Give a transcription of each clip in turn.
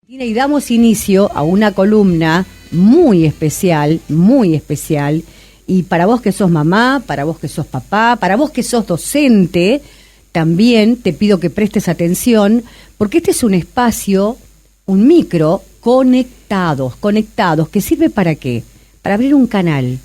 Y damos inicio a una columna muy especial, y para vos que sos mamá, para vos que sos papá, para vos que sos docente, también te pido que prestes atención, porque este es un espacio, un micro, conectados, ¿que sirve para qué? Para abrir un canal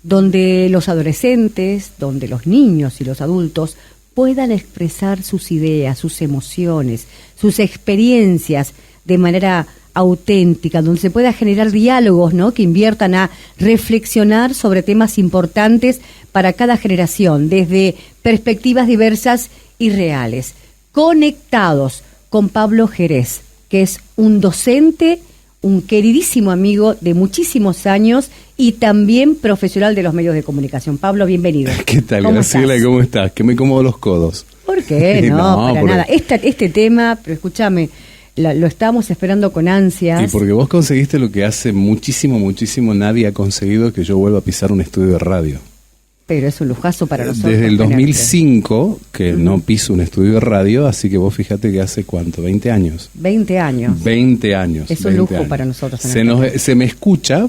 donde los adolescentes, donde los niños y los adultos puedan expresar sus ideas, sus emociones, sus experiencias de manera auténtica, donde se pueda generar diálogos, ¿no?, que inviertan a reflexionar sobre temas importantes para cada generación, desde perspectivas diversas y reales. Conectados con Pablo Jerez, que es un docente, un queridísimo amigo de muchísimos años y también profesional de los medios de comunicación. Pablo, bienvenido. ¿Qué tal, Graciela? ¿Cómo estás? Que me acomodo los codos. ¿Por qué? No, para nada. Este tema, pero escúchame, lo estábamos esperando con ansias. Y porque vos conseguiste lo que hace muchísimo nadie ha conseguido, que yo vuelva a pisar un estudio de radio. Pero es un lujazo para nosotros. Desde el 2005 que no piso un estudio de radio, así que vos fíjate que hace ¿cuánto? 20 años. 20 años. 20 años. Es un lujo para nosotros. Se me escucha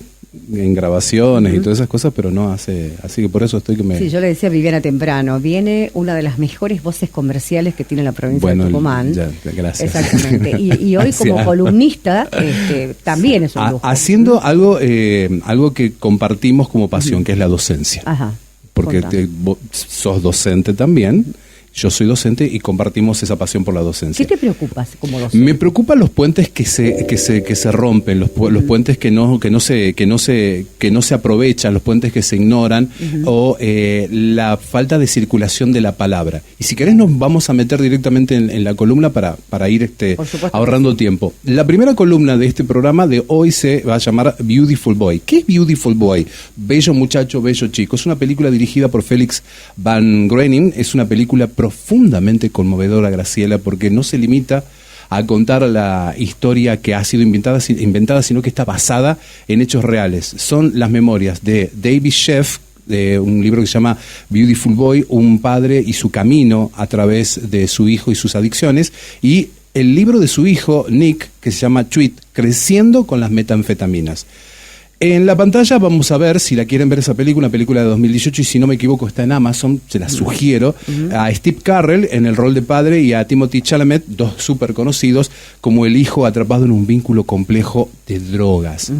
en grabaciones y todas esas cosas, pero no hace, así que por eso estoy que me... Sí, yo le decía a Viviana temprano, viene una de las mejores voces comerciales que tiene la provincia de Tucumán. Gracias. Exactamente. Y hoy como columnista también es un lujo. Haciendo algo que compartimos como pasión, que es la docencia. Ajá. Porque vos sos docente también. Yo soy docente y compartimos esa pasión por la docencia. ¿Qué te preocupas como docente? Me preocupan los puentes que se rompen, los puentes que no se aprovechan, los puentes que se ignoran, o la falta de circulación de la palabra. Y si querés nos vamos a meter directamente en la columna para ir ahorrando tiempo. La primera columna de este programa de hoy se va a llamar Beautiful Boy. ¿Qué es Beautiful Boy? Bello muchacho, bello chico. Es una película dirigida por Felix Van Groening. Es una película profundamente conmovedora, Graciela, porque no se limita a contar la historia que ha sido inventada, sino que está basada en hechos reales. Son las memorias de David Sheff, de un libro que se llama Beautiful Boy, un padre y su camino a través de su hijo y sus adicciones, y el libro de su hijo, Nick, que se llama Tweet, creciendo con las metanfetaminas. En la pantalla vamos a ver, si la quieren ver esa película, una película de 2018, y si no me equivoco está en Amazon, se la sugiero, a Steve Carell en el rol de padre y a Timothée Chalamet, dos súper conocidos, como el hijo atrapado en un vínculo complejo de drogas.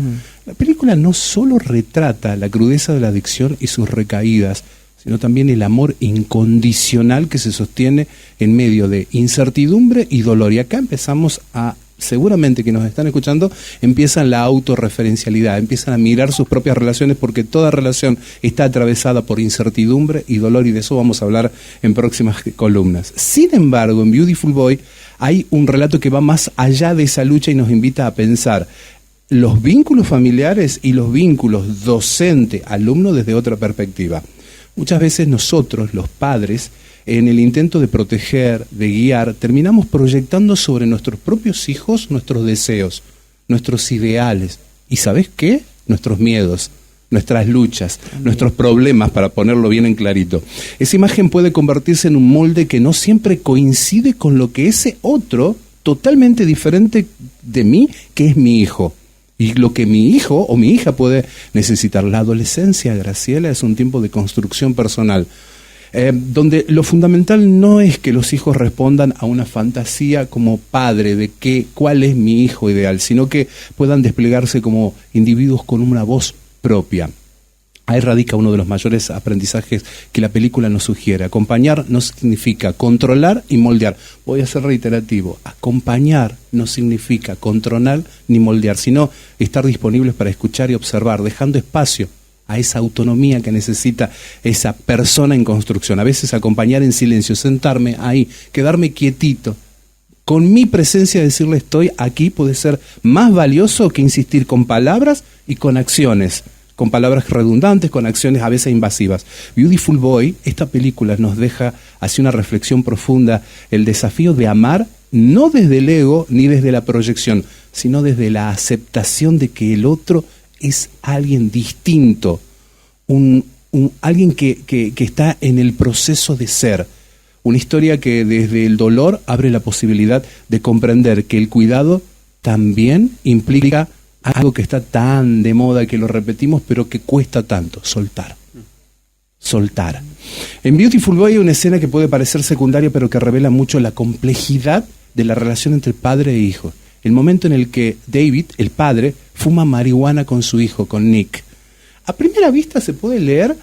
La película no solo retrata la crudeza de la adicción y sus recaídas, sino también el amor incondicional que se sostiene en medio de incertidumbre y dolor. Y acá empezamos seguramente que nos están escuchando, empiezan la autorreferencialidad, empiezan a mirar sus propias relaciones, porque toda relación está atravesada por incertidumbre y dolor, y de eso vamos a hablar en próximas columnas. Sin embargo, en Beautiful Boy hay un relato que va más allá de esa lucha y nos invita a pensar los vínculos familiares y los vínculos docente-alumno desde otra perspectiva. Muchas veces nosotros, los padres, en el intento de proteger, de guiar, terminamos proyectando sobre nuestros propios hijos nuestros deseos, nuestros ideales. ¿Y sabés qué? Nuestros miedos, nuestras luchas, nuestros problemas, para ponerlo bien en clarito. Esa imagen puede convertirse en un molde que no siempre coincide con lo que ese otro, totalmente diferente de mí, que es mi hijo. Y lo que mi hijo o mi hija puede necesitar. La adolescencia, Graciela, es un tiempo de construcción personal, donde lo fundamental no es que los hijos respondan a una fantasía como padre de cuál es mi hijo ideal, sino que puedan desplegarse como individuos con una voz propia. Ahí radica uno de los mayores aprendizajes que la película nos sugiere. Acompañar no significa controlar y moldear. Voy a ser reiterativo. Acompañar no significa controlar ni moldear, sino estar disponibles para escuchar y observar, dejando espacio a esa autonomía que necesita esa persona en construcción. A veces acompañar en silencio, sentarme ahí, quedarme quietito, con mi presencia decirle estoy aquí, puede ser más valioso que insistir con palabras y con acciones, con palabras redundantes, con acciones a veces invasivas. Beautiful Boy, esta película nos deja hacia una reflexión profunda, el desafío de amar no desde el ego ni desde la proyección, sino desde la aceptación de que el otro es alguien distinto, alguien que está en el proceso de ser. Una historia que desde el dolor abre la posibilidad de comprender que el cuidado también implica algo que está tan de moda que lo repetimos, pero que cuesta tanto: soltar. Soltar. En Beautiful Boy hay una escena que puede parecer secundaria, pero que revela mucho la complejidad de la relación entre padre e hijo. El momento en el que David, el padre, fuma marihuana con su hijo, con Nick. A primera vista se puede leer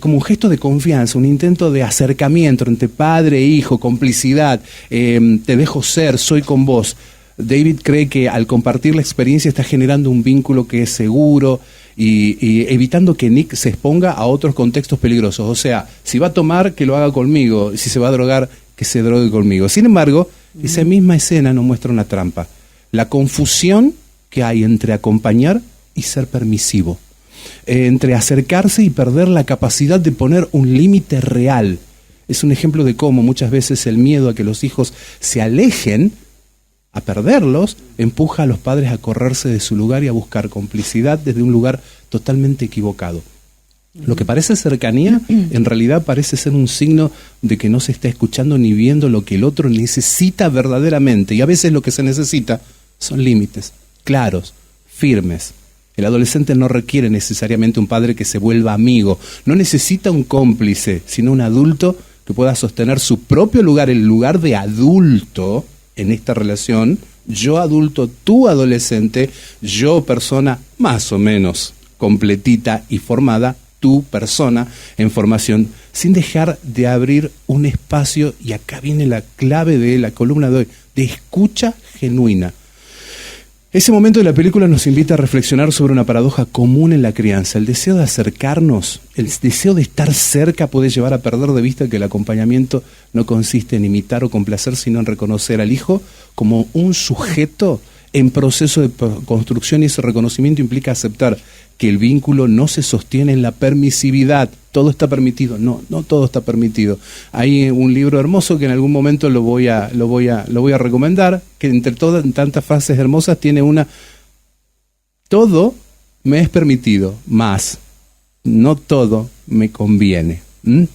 como un gesto de confianza, un intento de acercamiento entre padre e hijo, complicidad, te dejo ser, soy con vos. David cree que al compartir la experiencia está generando un vínculo que es seguro y evitando que Nick se exponga a otros contextos peligrosos. O sea, si va a tomar, que lo haga conmigo, y si se va a drogar, que se drogue conmigo. Sin embargo, esa misma escena nos muestra una trampa: la confusión que hay entre acompañar y ser permisivo, entre acercarse y perder la capacidad de poner un límite real. Es un ejemplo de cómo muchas veces el miedo a que los hijos se alejen, a perderlos, empuja a los padres a correrse de su lugar y a buscar complicidad desde un lugar totalmente equivocado. Lo que parece cercanía, en realidad parece ser un signo de que no se está escuchando ni viendo lo que el otro necesita verdaderamente. Y a veces lo que se necesita son límites claros, firmes. El adolescente no requiere necesariamente un padre que se vuelva amigo, no necesita un cómplice, sino un adulto que pueda sostener su propio lugar, el lugar de adulto en esta relación. Yo adulto, tú adolescente, yo persona más o menos completita y formada, tú persona en formación, sin dejar de abrir un espacio, y acá viene la clave de la columna de hoy, de escucha genuina. Ese momento de la película nos invita a reflexionar sobre una paradoja común en la crianza. El deseo de acercarnos, el deseo de estar cerca puede llevar a perder de vista que el acompañamiento no consiste en imitar o complacer, sino en reconocer al hijo como un sujeto en proceso de construcción, y ese reconocimiento implica aceptar que el vínculo no se sostiene en la permisividad. Todo está permitido. No todo está permitido. Hay un libro hermoso que en algún momento lo voy a recomendar, que entre todas tantas frases hermosas tiene una: todo me es permitido, mas no todo me conviene. En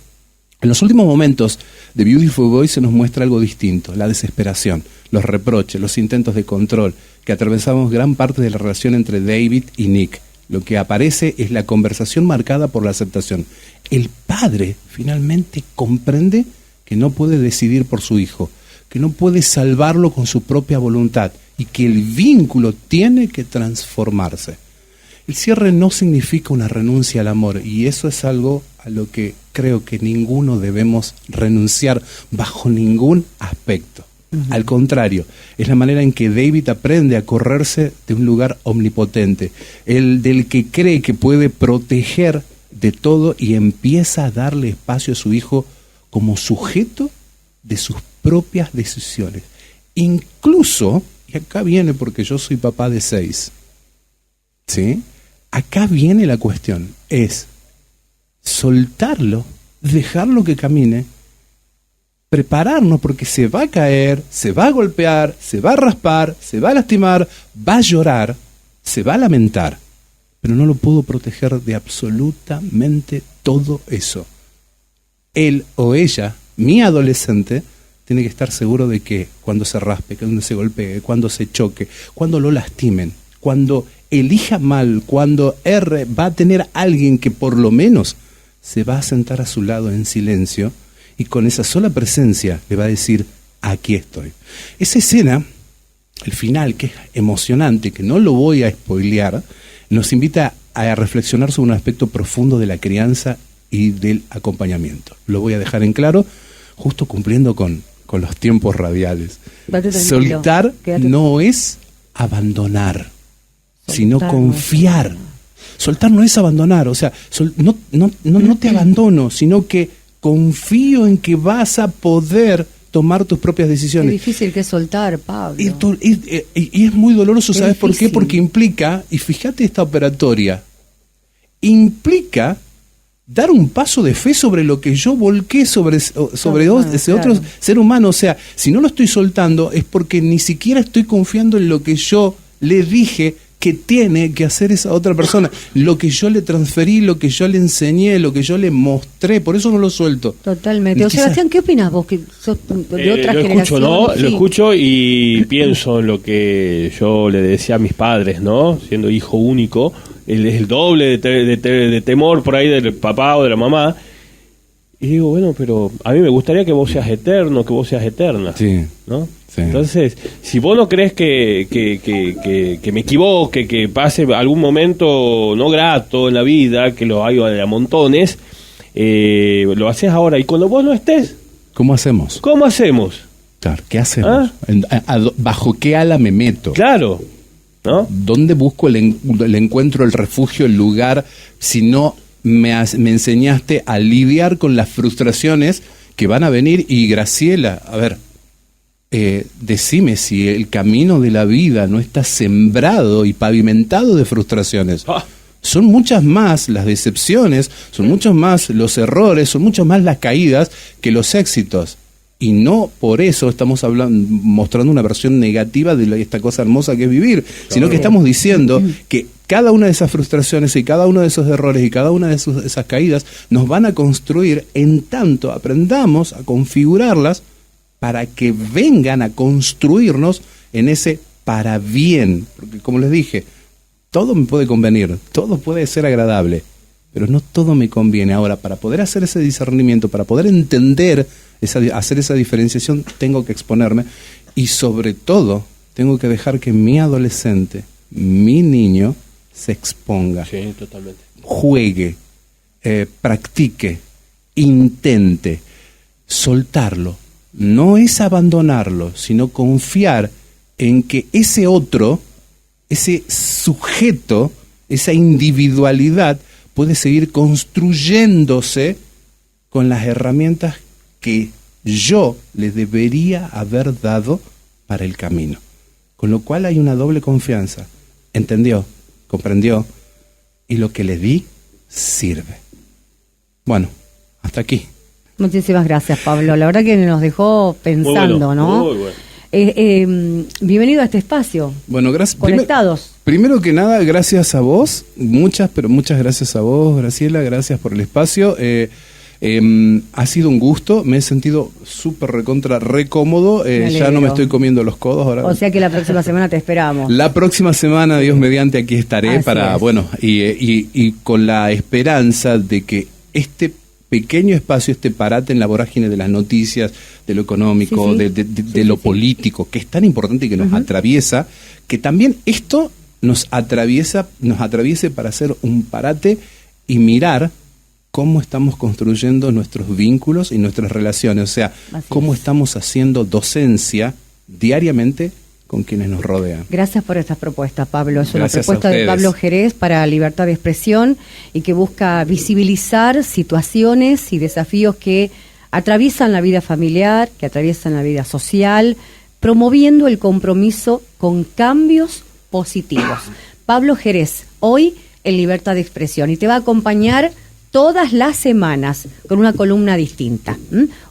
los últimos momentos de Beautiful Boy se nos muestra algo distinto: la desesperación, los reproches, los intentos de control que atravesamos gran parte de la relación entre David y Nick. Lo que aparece es la conversación marcada por la aceptación. El padre finalmente comprende que no puede decidir por su hijo, que no puede salvarlo con su propia voluntad y que el vínculo tiene que transformarse. El cierre no significa una renuncia al amor, y eso es algo a lo que creo que ninguno debemos renunciar bajo ningún aspecto. Al contrario, es la manera en que David aprende a correrse de un lugar omnipotente, el del que cree que puede proteger de todo, y empieza a darle espacio a su hijo como sujeto de sus propias decisiones. Incluso, y acá viene porque yo soy papá de 6, ¿sí? Acá viene la cuestión, es soltarlo, dejarlo que camine, prepararnos porque se va a caer, se va a golpear, se va a raspar, se va a lastimar, va a llorar, se va a lamentar, pero no lo puedo proteger de absolutamente todo eso. Él o ella, mi adolescente, tiene que estar seguro de que cuando se raspe, cuando se golpee, cuando se choque, cuando lo lastimen, cuando elija mal, cuando erre, va a tener alguien que por lo menos se va a sentar a su lado en silencio, y con esa sola presencia le va a decir: aquí estoy. Esa escena, el final, que es emocionante, que no lo voy a spoilear, nos invita a reflexionar sobre un aspecto profundo de la crianza y del acompañamiento. Lo voy a dejar en claro, justo cumpliendo con los tiempos radiales. Soltar no es abandonar, sino confiar. Soltar no es abandonar, o sea, no te abandono, sino que confío en que vas a poder tomar tus propias decisiones. Qué difícil que es soltar, Pablo. Y es muy doloroso, ¿sabes por qué? Porque implica, y fíjate esta operatoria, implica dar un paso de fe sobre lo que yo volqué sobre ese otro ser humano. O sea, si no lo estoy soltando es porque ni siquiera estoy confiando en lo que yo le dije que tiene que hacer esa otra persona. Lo que yo le transferí, lo que yo le enseñé, lo que yo le mostré, por eso no lo suelto. Totalmente. Sebastián, ¿qué opinas vos que sos de otra generación? Escucho, ¿no? Sí. Lo escucho y pienso en lo que yo le decía a mis padres, ¿no? Siendo hijo único, es el doble de temor por ahí del papá o de la mamá. Y digo, bueno, pero a mí me gustaría que vos seas eterno, que vos seas eterna, Sí. ¿no? Sí. Entonces, si vos no crees que me equivoque, que pase algún momento no grato en la vida, que lo hay a montones, lo haces ahora. Y cuando vos no estés, ¿Cómo hacemos? ¿cómo hacemos? Claro, ¿qué hacemos? ¿Ah? ¿Bajo qué ala me meto? Claro, ¿no? ¿Dónde busco el encuentro, el refugio, el lugar, si no me enseñaste a lidiar con las frustraciones que van a venir? Y Graciela, a ver, decime si el camino de la vida no está sembrado y pavimentado de frustraciones. Ah. Son muchas más las decepciones, son muchos más los errores, son muchas más las caídas que los éxitos. Y no por eso estamos mostrando una versión negativa de esta cosa hermosa que es vivir, sino que estamos diciendo que cada una de esas frustraciones y cada uno de esos errores y cada una de esas caídas nos van a construir en tanto aprendamos a configurarlas para que vengan a construirnos en ese para bien. Porque como les dije, todo me puede convenir, todo puede ser agradable, pero no todo me conviene. Ahora, para poder hacer ese discernimiento, para poder entender, hacer esa diferenciación, tengo que exponerme y sobre todo tengo que dejar que mi adolescente, mi niño, se exponga, Sí, totalmente. juegue, practique, intente. Soltarlo no es abandonarlo, sino confiar en que ese otro, ese sujeto, esa individualidad puede seguir construyéndose con las herramientas que yo le debería haber dado para el camino. Con lo cual hay una doble confianza. Entendió, comprendió, y lo que le di sirve. Bueno, hasta aquí. Muchísimas gracias, Pablo. La verdad que nos dejó pensando, Muy bueno, ¿no? muy bueno. Bienvenido a este espacio. Bueno, gracias. Conectados. Primero que nada, gracias a vos. Muchas gracias a vos, Graciela. Gracias por el espacio. Ha sido un gusto. Me he sentido súper re cómodo. Ya no me estoy comiendo los codos ahora. O sea que la próxima semana te esperamos. La próxima semana, Dios mediante, aquí estaré. Así para, es. bueno, y con la esperanza de que este pequeño espacio, este parate en la vorágine de las noticias, de lo económico, Sí, sí. de lo político, que es tan importante y que nos atraviesa, que también esto nos atraviese para hacer un parate y mirar cómo estamos construyendo nuestros vínculos y nuestras relaciones, o sea, Así cómo es. estamos haciendo docencia diariamente con quienes nos rodean. Gracias por estas propuestas, Pablo. Es una Gracias a propuesta de ustedes. Pablo Jerez para libertad de expresión y que busca visibilizar situaciones y desafíos que atraviesan la vida familiar, que atraviesan la vida social, promoviendo el compromiso con cambios positivos. Pablo Jerez, hoy en Libertad de Expresión, y te va a acompañar todas las semanas con una columna distinta.